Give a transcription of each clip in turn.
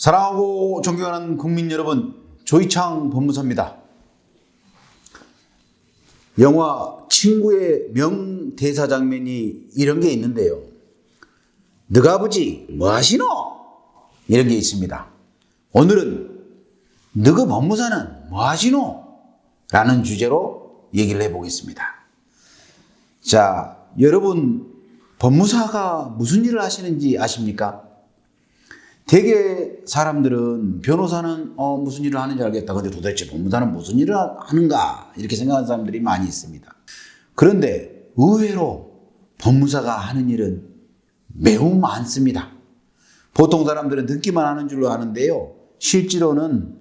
사랑하고 존경하는 국민 여러분, 조이창 법무사입니다. 영화 친구의 명대사 장면이 이런 게 있는데요. 너가 아버지 뭐 하시노? 이런 게 있습니다. 오늘은 너가 법무사는 뭐 하시노? 라는 주제로 얘기를 해보겠습니다. 자, 여러분 법무사가 무슨 일을 하시는지 아십니까? 대개 사람들은 변호사는 무슨 일을 하는지 알겠다. 근데 도대체 법무사는 무슨 일을 하는가? 이렇게 생각하는 사람들이 많이 있습니다. 그런데 의외로 법무사가 하는 일은 매우 많습니다. 보통 사람들은 듣기만 하는 줄로 아는데요. 실제로는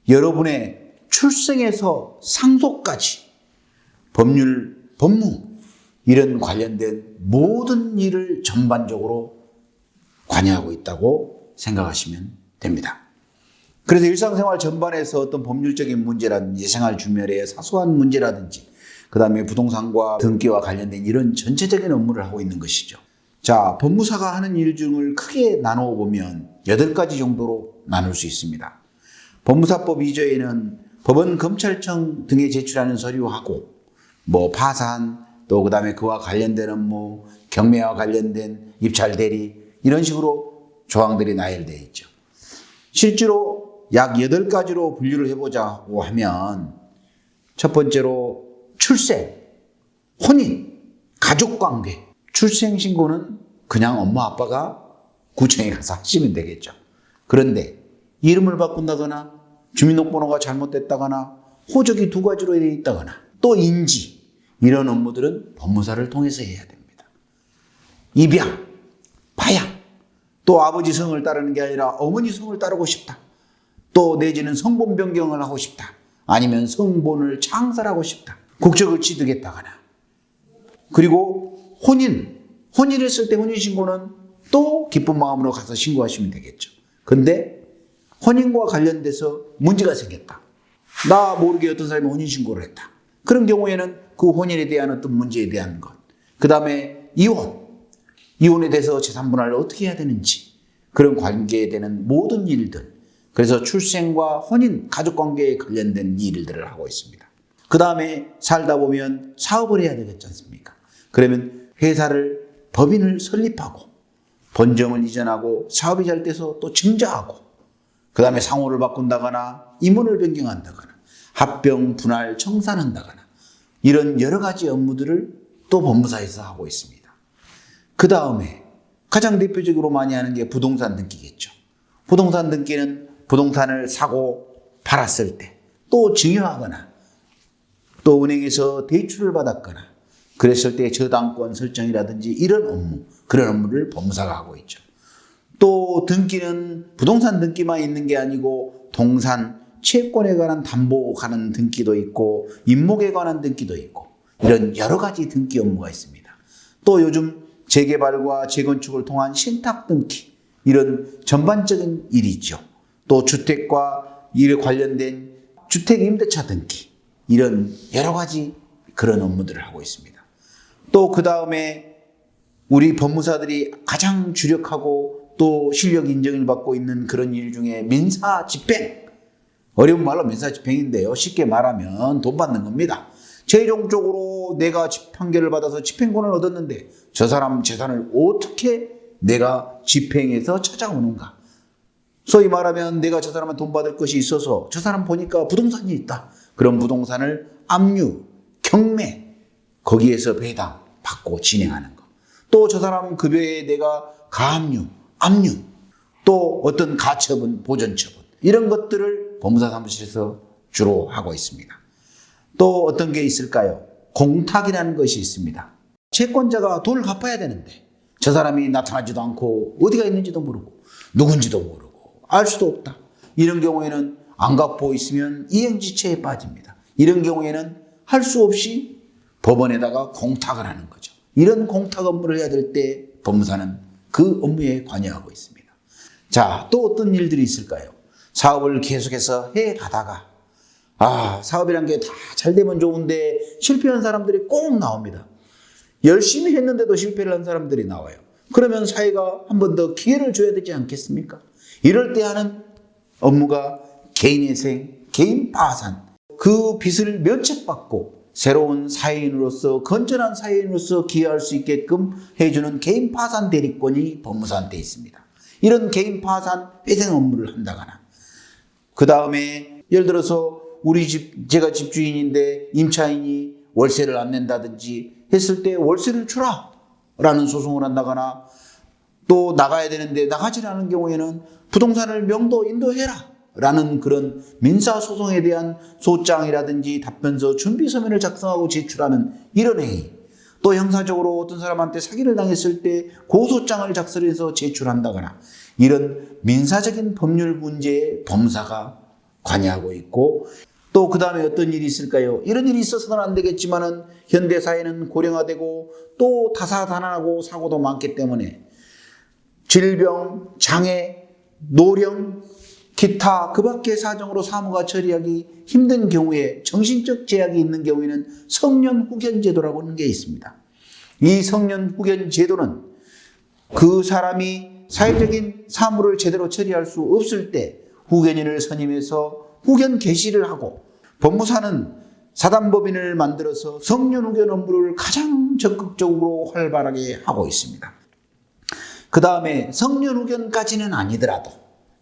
여러분의 출생에서 상속까지 법률, 법무 이런 관련된 모든 일을 전반적으로 관여하고 있다고 생각하시면 됩니다. 그래서 일상생활 전반에서 어떤 법률적인 문제라든지 생활 주변의 사소한 문제라든지 그 다음에 부동산과 등기와 관련된 이런 전체적인 업무를 하고 있는 것이죠. 자, 법무사가 하는 일 중을 크게 나누어 보면 8가지 정도로 나눌 수 있습니다. 법무사법 2조에는 법원, 검찰청 등에 제출하는 서류하고 파산, 또 그 다음에 그와 관련된 업무, 경매와 관련된 입찰 대리 이런 식으로 조항들이 나열되어 있죠. 실제로 약 8가지로 분류를 해보자고 하면 첫 번째로 출생, 혼인, 가족관계. 출생신고는 그냥 엄마 아빠가 구청에 가서 하시면 되겠죠. 그런데 이름을 바꾼다거나 주민등록번호가 잘못됐다거나 호적이 2가지로 되어 있다거나 또 인지 이런 업무들은 법무사를 통해서 해야 됩니다. 입양, 파양, 또 아버지 성을 따르는 게 아니라 어머니 성을 따르고 싶다. 또 내지는 성본 변경을 하고 싶다. 아니면 성본을 창설하고 싶다. 국적을 취득했다거나. 그리고 혼인을 했을 때 혼인신고는 또 기쁜 마음으로 가서 신고하시면 되겠죠. 근데 혼인과 관련돼서 문제가 생겼다. 나 모르게 어떤 사람이 혼인신고를 했다. 그런 경우에는 그 혼인에 대한 어떤 문제에 대한 것. 그 다음에 이혼에 대해서 재산분할을 어떻게 해야 되는지 그런 관계에 대한 모든 일들. 그래서 출생과 혼인, 가족관계에 관련된 일들을 하고 있습니다. 그 다음에 살다 보면 사업을 해야 되겠지 않습니까? 그러면 회사를 법인을 설립하고 본점을 이전하고 사업이 잘 돼서 또 증자하고 그 다음에 상호를 바꾼다거나 임원을 변경한다거나 합병, 분할, 청산한다거나 이런 여러 가지 업무들을 또 법무사에서 하고 있습니다. 그 다음에 가장 대표적으로 많이 하는 게 부동산 등기겠죠. 부동산 등기는 부동산을 사고 팔았을 때 또 증여하거나 또 은행에서 대출을 받았거나 그랬을 때 저당권 설정이라든지 이런 업무, 그런 업무를 법무사가 하고 있죠. 또 등기는 부동산 등기만 있는 게 아니고 동산, 채권에 관한 담보 관한 등기도 있고 임목에 관한 등기도 있고 이런 여러 가지 등기 업무가 있습니다. 또 요즘 재개발과 재건축을 통한 신탁 등기 이런 전반적인 일이 있죠. 또 주택과 이에 관련된 주택임대차 등기 이런 여러 가지 그런 업무들을 하고 있습니다. 또 그 다음에 우리 법무사들이 가장 주력하고 또 실력 인정을 받고 있는 그런 일 중에 민사집행, 어려운 말로 민사집행인데요. 쉽게 말하면 돈 받는 겁니다. 최종적으로 내가 판결을 받아서 집행권을 얻었는데 저 사람 재산을 어떻게 내가 집행해서 찾아오는가. 소위 말하면 내가 저 사람한테 돈 받을 것이 있어서 저 사람 보니까 부동산이 있다. 그런 부동산을 압류, 경매 거기에서 배당 받고 진행하는 것. 또 저 사람 급여에 내가 가압류, 압류, 또 어떤 가처분, 보전처분 이런 것들을 법무사 사무실에서 주로 하고 있습니다. 또 어떤 게 있을까요? 공탁이라는 것이 있습니다. 채권자가 돈을 갚아야 되는데 저 사람이 나타나지도 않고 어디가 있는지도 모르고 누군지도 모르고 알 수도 없다. 이런 경우에는 안 갚고 있으면 이행지체에 빠집니다. 이런 경우에는 할 수 없이 법원에다가 공탁을 하는 거죠. 이런 공탁 업무를 해야 될 때 법무사는 그 업무에 관여하고 있습니다. 자, 또 어떤 일들이 있을까요? 사업을 계속해서 해 가다가 사업이란 게 다 잘 되면 좋은데 실패한 사람들이 꼭 나옵니다. 열심히 했는데도 실패를 한 사람들이 나와요. 그러면 사회가 한 번 더 기회를 줘야 되지 않겠습니까? 이럴 때 하는 업무가 개인회생, 개인 파산, 그 빚을 면책받고 새로운 사회인으로서 건전한 사회인으로서 기여할 수 있게끔 해주는 개인 파산 대리권이 법무사한테 있습니다. 이런 개인 파산 회생 업무를 한다거나, 그 다음에 예를 들어서 우리 집, 제가 집주인인데 임차인이 월세를 안 낸다든지 했을 때 월세를 주라 라는 소송을 한다거나, 또 나가야 되는데 나가지 않은 경우에는 부동산을 명도 인도해라 라는 그런 민사소송에 대한 소장이라든지 답변서 준비서면을 작성하고 제출하는 이런 행위, 또 형사적으로 어떤 사람한테 사기를 당했을 때 고소장을 작성해서 제출한다거나, 이런 민사적인 법률 문제에 법무사가 관여하고 있고, 또 그 다음에 어떤 일이 있을까요? 이런 일이 있어서는 안 되겠지만은 현대사회는 고령화되고 또 다사다난하고 사고도 많기 때문에 질병, 장애, 노령, 기타 그 밖의 사정으로 사무가 처리하기 힘든 경우에, 정신적 제약이 있는 경우에는 성년 후견 제도라고 하는 게 있습니다. 이 성년 후견 제도는 그 사람이 사회적인 사무를 제대로 처리할 수 없을 때 후견인을 선임해서 후견 개시를 하고, 법무사는 사단법인을 만들어서 성년 후견 업무를 가장 적극적으로 활발하게 하고 있습니다. 그 다음에 성년 후견까지는 아니더라도,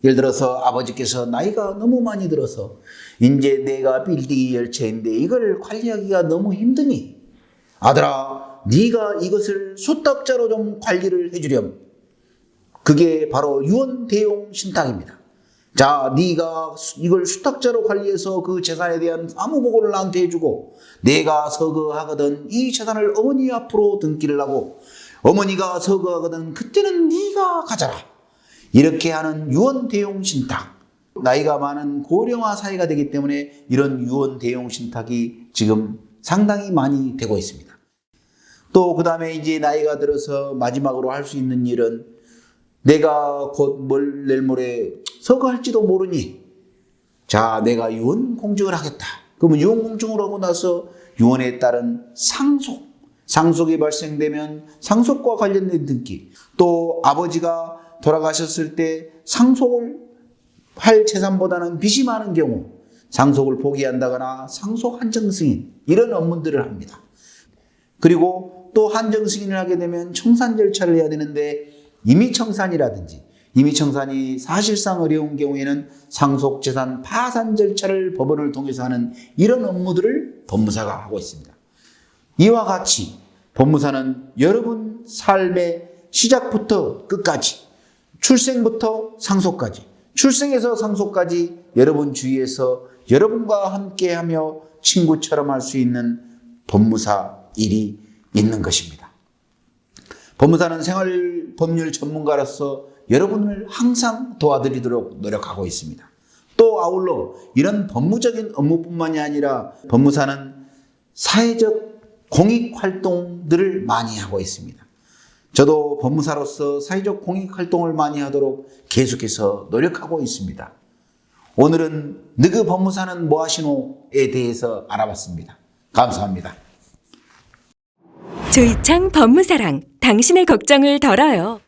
예를 들어서 아버지께서 나이가 너무 많이 들어서 이제 내가 빌딩 열차인데 이걸 관리하기가 너무 힘드니 아들아, 네가 이것을 수탁자로 좀 관리를 해주렴. 그게 바로 유언대용 신탁입니다. 자, 네가 이걸 수탁자로 관리해서 그 재산에 대한 사무보고를 나한테 해주고, 내가 서거하거든 이 재산을 어머니 앞으로 등기를 하고, 어머니가 서거하거든 그때는 네가 가져라. 이렇게 하는 유언대용 신탁. 나이가 많은 고령화 사회가 되기 때문에 이런 유언대용 신탁이 지금 상당히 많이 되고 있습니다. 또 그 다음에 이제 나이가 들어서 마지막으로 할 수 있는 일은, 내가 곧 내일 모레 서거할지도 모르니 자, 내가 유언 공증을 하겠다. 그러면 유언 공증을 하고 나서 유언에 따른 상속이 발생되면 상속과 관련된 등기, 또 아버지가 돌아가셨을 때 상속을 할 재산보다는 빚이 많은 경우 상속을 포기한다거나 상속 한정 승인, 이런 업무들을 합니다. 그리고 또 한정 승인을 하게 되면 청산 절차를 해야 되는데, 임의청산이라든지, 임의청산이 사실상 어려운 경우에는 상속재산 파산 절차를 법원을 통해서 하는 이런 업무들을 법무사가 하고 있습니다. 이와 같이 법무사는 여러분 삶의 시작부터 끝까지, 출생부터 상속까지, 출생에서 상속까지 여러분 주위에서 여러분과 함께하며 친구처럼 할 수 있는 법무사 일이 있는 것입니다. 법무사는 생활법률 전문가로서 여러분을 항상 도와드리도록 노력하고 있습니다. 또 아울러 이런 법무적인 업무뿐만이 아니라 법무사는 사회적 공익활동들을 많이 하고 있습니다. 저도 법무사로서 사회적 공익활동을 많이 하도록 계속해서 노력하고 있습니다. 오늘은 너그 법무사는 뭐 하시노에 대해서 알아봤습니다. 감사합니다. 조이창 법무사랑 당신의 걱정을 덜어요.